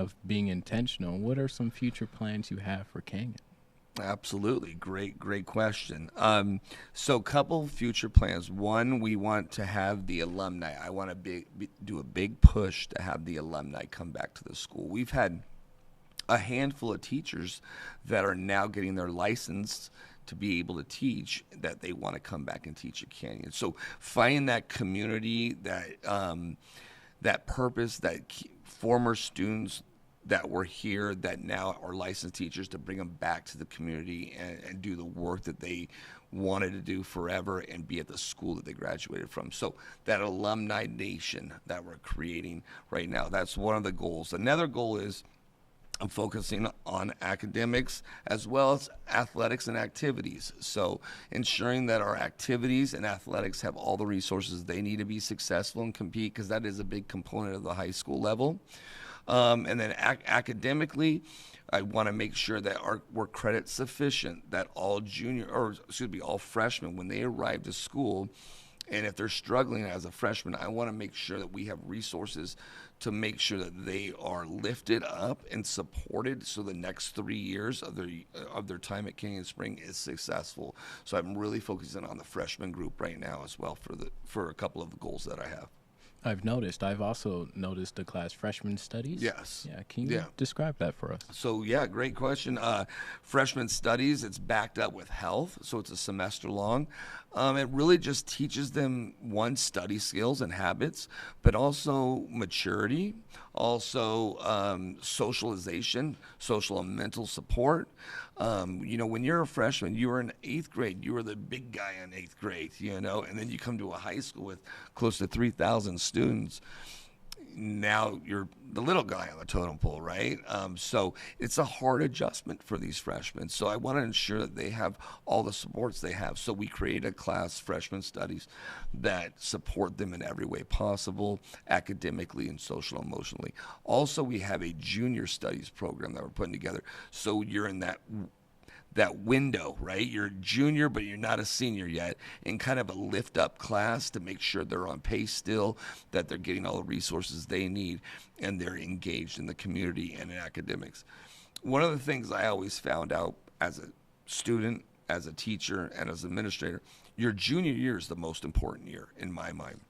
of being intentional, what are some future plans you have for Canyon? Absolutely. Great question. So a couple future plans. One, we want to have the alumni. I want to do a big push to have the alumni come back to the school. We've had a handful of teachers that are now getting their license to be able to teach, that they want to come back and teach at Canyon. So finding that community, that purpose, former students that were here that now are licensed teachers, to bring them back to the community and do the work that they wanted to do forever and be at the school that they graduated from. So that alumni nation that we're creating right now, that's one of the goals. Another goal is I'm focusing on academics as well as athletics and activities. So ensuring that our activities and athletics have all the resources they need to be successful and compete, because that is a big component of the high school level. And then academically, I want to make sure that we're credit sufficient, that all all freshmen, when they arrive to school, and if they're struggling as a freshman, I want to make sure that we have resources to make sure that they are lifted up and supported, so the next 3 years of their time at Canyon Spring is successful. So I'm really focusing on the freshman group right now as well for a couple of the goals that I have. I've also noticed the class freshman studies. Yes. Yeah. Can you describe that for us? So, great question. Freshman studies, it's backed up with health, so it's a semester long. It really just teaches them, one, study skills and habits, but also maturity, also socialization, social and mental support. When you're a freshman, you were in 8th grade, you were the big guy in 8th grade, and then you come to a high school with close to 3,000 students. Now you're the little guy on the totem pole, right? So it's a hard adjustment for these freshmen. So I want to ensure that they have all the supports they have. So we create a class, freshman studies, that support them in every way possible, academically and social emotionally. Also, we have a junior studies program that we're putting together. So you're in that window, right? You're a junior, but you're not a senior yet, in kind of a lift up class to make sure they're on pace still, that they're getting all the resources they need, and they're engaged in the community and in academics. One of the things I always found out as a student, as a teacher, and as an administrator, your junior year is the most important year in my mind.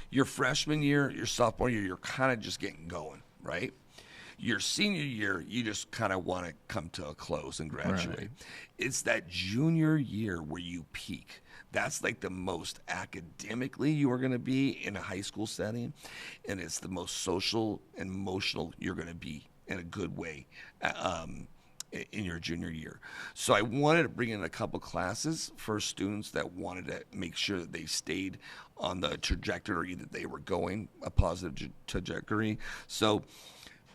Your freshman year, your sophomore year, you're kind of just getting going, right? Your senior year, you just kind of want to come to a close and graduate. Right. It's that junior year where you peak. That's like the most academically you are going to be in a high school setting, and it's the most social and emotional you're going to be in a good way in your junior year. So I wanted to bring in a couple classes for students that wanted to make sure that they stayed on the trajectory that they were going, a positive trajectory. So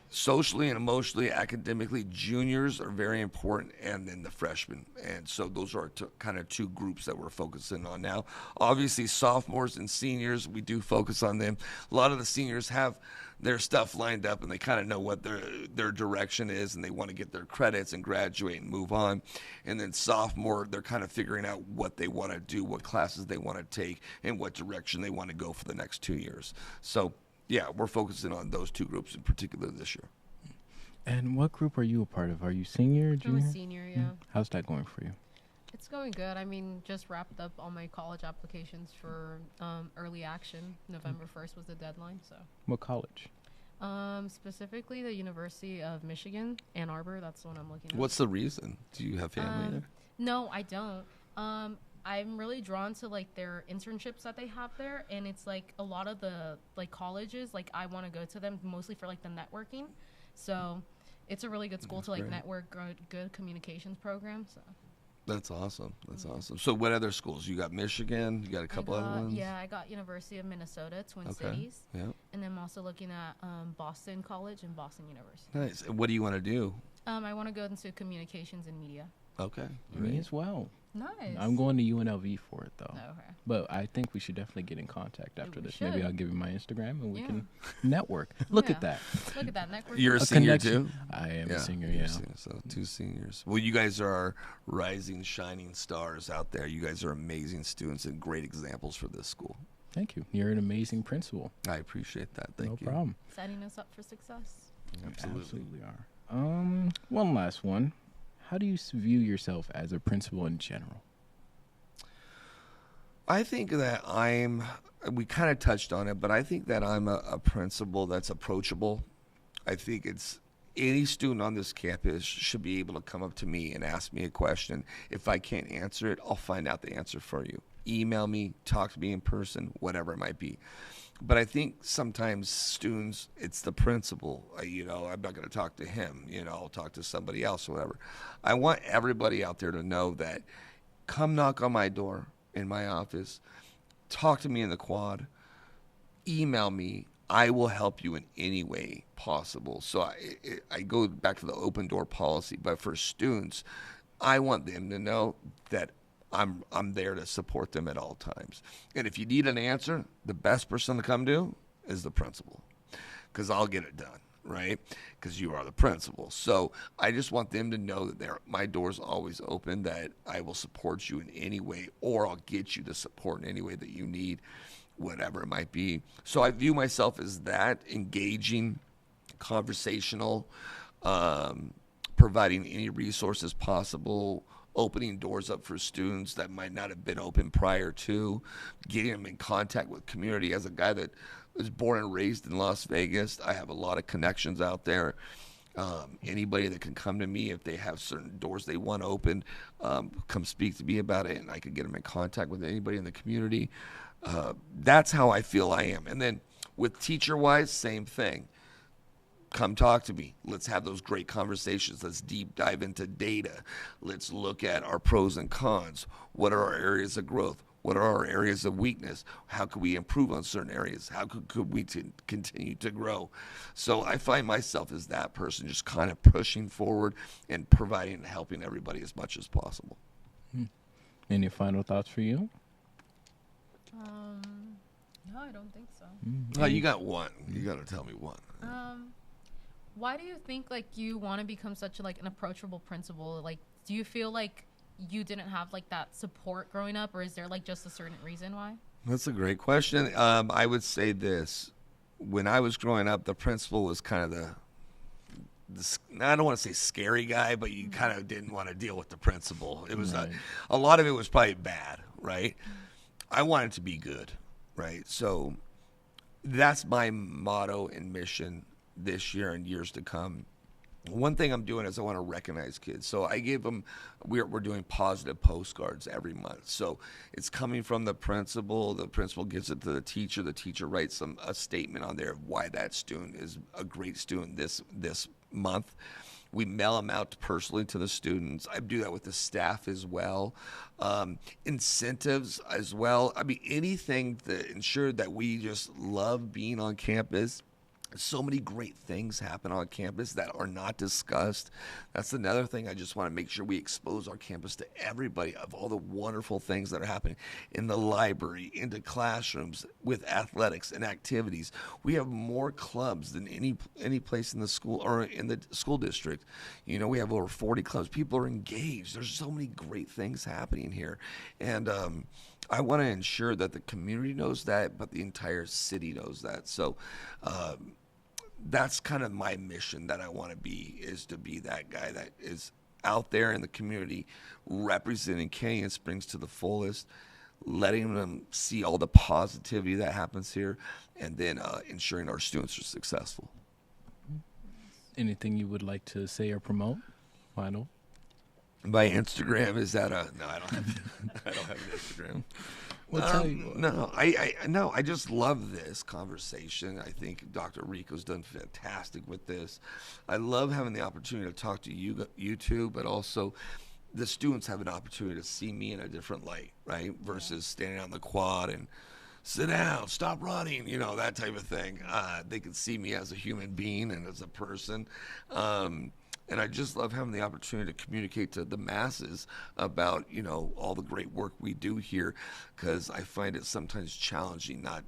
socially and emotionally, academically, juniors are very important, and then the freshmen. And so those are kind of two groups that we're focusing on now. Obviously, sophomores and seniors, we do focus on them. A lot of the seniors have their stuff lined up, and they kind of know what their direction is, and they want to get their credits and graduate and move on. And then sophomore, they're kind of figuring out what they want to do, what classes they want to take, and what direction they want to go for the next 2 years. So we're focusing on those two groups in particular this year. And what group are you a part of? Are you senior, junior? I'm a senior, yeah. How's that going for you? It's going good. I mean, just wrapped up all my college applications for early action. November 1st was the deadline, so. What college? Specifically the University of Michigan, Ann Arbor. That's the one I'm looking at. What's the reason? Do you have family there? No, I don't. I'm really drawn to like their internships that they have there, and it's like a lot of the like colleges, like I want to go to them mostly for like the networking. So it's a really good school to like great. Network, good communications program. So that's awesome. Awesome. So what other schools? You got Michigan, you got a couple other ones? Yeah, I got University of Minnesota, Twin Cities. Yeah. And then I'm also looking at Boston College and Boston University. Nice. And what do you want to do? I want to go into communications and media. Okay. Me as well. Nice. I'm going to UNLV for it, though. Okay. But I think we should definitely get in contact after this. Should. Maybe I'll give you my Instagram and we can network. Look at that. Look at that. Network. You're a senior too? I am a senior, yeah. So 2 seniors. Well, you guys are rising, shining stars out there. You guys are amazing students and great examples for this school. Thank you. You're an amazing principal. I appreciate that. Thank you. No problem. Setting us up for success. Absolutely are. One last one. How do you view yourself as a principal in general? I think that we kind of touched on it, but I think that I'm a principal that's approachable. I think it's any student on this campus should be able to come up to me and ask me a question. If I can't answer it, I'll find out the answer for you. Email me, talk to me in person, whatever it might be. But I think sometimes students, it's the principal. I'm not going to talk to him. I'll talk to somebody else or whatever. I want everybody out there to know that come knock on my door in my office, talk to me in the quad, email me. I will help you in any way possible. So I go back to the open door policy. But for students, I want them to know that I'm there to support them at all times. And if you need an answer, the best person to come to is the principal, because I'll get it done, right? Because you are the principal. So I just want them to know that my door's always open, that I will support you in any way, or I'll get you the support in any way that you need, whatever it might be. So I view myself as that, engaging, conversational, providing any resources possible, opening doors up for students that might not have been open prior to, getting them in contact with community. As a guy that was born and raised in Las Vegas, I have a lot of connections out there. Anybody that can come to me if they have certain doors they want opened, come speak to me about it, and I can get them in contact with anybody in the community. That's how I feel I am. And then with teacher-wise, same thing. Come talk to me. Let's have those great conversations. Let's deep dive into data. Let's look at our pros and cons. What are our areas of growth? What are our areas of weakness? How could we improve on certain areas? How could we continue to grow? So I find myself as that person, just kind of pushing forward and providing and helping everybody as much as possible. Any final thoughts for you? No, I don't think so. Oh, you got one. You got to tell me one. Why do you think you want to become such an approachable principal? Do you feel like you didn't have that support growing up, or is there just a certain reason why? That's a great question. I would say this: when I was growing up, the principal was kind of I don't want to say scary guy, but you kind of didn't want to deal with the principal. It was right. A lot of it was probably bad, right? I wanted to be good, right? So that's my motto and mission this year and years to come. One thing I'm doing is I want to recognize kids. So I gave them, we're doing positive postcards every month. So it's coming from the principal gives it to the teacher writes a statement on there of why that student is a great student this month. We mail them out personally to the students. I do that with the staff as well. Incentives as well. I mean, anything to ensure that we just love being on campus. So many great things happen on campus that are not discussed. That's another thing. I just want to make sure we expose our campus to everybody of all the wonderful things that are happening in the library, into classrooms, with athletics and activities. We have more clubs than any place in the school or in the school district. We have over 40 clubs. People are engaged. There's so many great things happening here. And I want to ensure that the community knows that, but the entire city knows that. So that's kind of my mission that I want to be, is to be that guy that is out there in the community representing Canyon Springs to the fullest, letting them see all the positivity that happens here, and then ensuring our students are successful. Anything you would like to say or promote? Final. My Instagram is that no, I don't have I don't have an Instagram. We'll tell you. No, I just love this conversation. I think Dr. Rico's done fantastic with this. I love having the opportunity to talk to you two, but also the students have an opportunity to see me in a different light, right? Versus standing on the quad and sit down, stop running, that type of thing. They can see me as a human being and as a person. And I just love having the opportunity to communicate to the masses about, all the great work we do here, because I find it sometimes challenging, not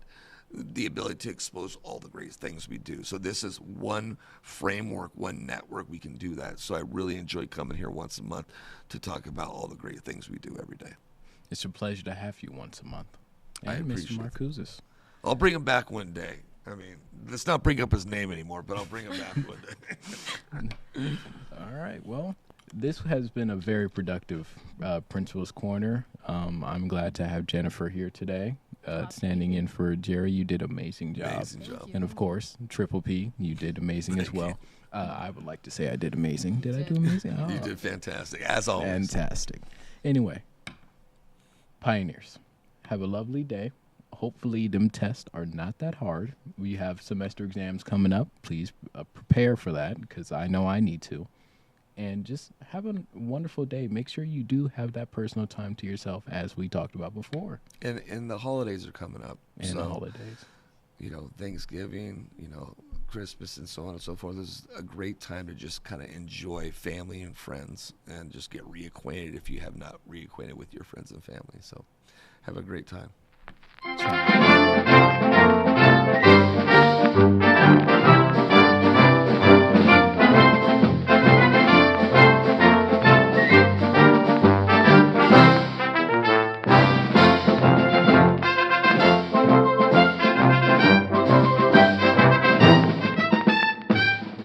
the ability to expose all the great things we do. So this is one framework, one network we can do that. So I really enjoy coming here once a month to talk about all the great things we do every day. It's a pleasure to have you once a month. I And appreciate Mr. Marcouzes. I'll bring him back one day. I mean, let's not bring up his name anymore, but I'll bring him back one day. All right. Well, this has been a very productive Principal's Corner. I'm glad to have Jennifer here today, standing in for Jerry. You did an amazing job. Amazing job. And of course, Triple P, you did amazing as well. I would like to say I did amazing. Did I do amazing? Oh, You did fantastic, as always. fantastic. Anyway, Pioneers, have a lovely day. Hopefully, them tests are not that hard. We have semester exams coming up. Please prepare for that because I know I need to. And just have a wonderful day. Make sure you do have that personal time to yourself, as we talked about before. And the holidays are coming up. And the holidays. You know, Thanksgiving, you know, Christmas and so on and so forth. This is a great time to just kind of enjoy family and friends and just get reacquainted if you have not reacquainted with your friends and family. So have a great time. Ciao.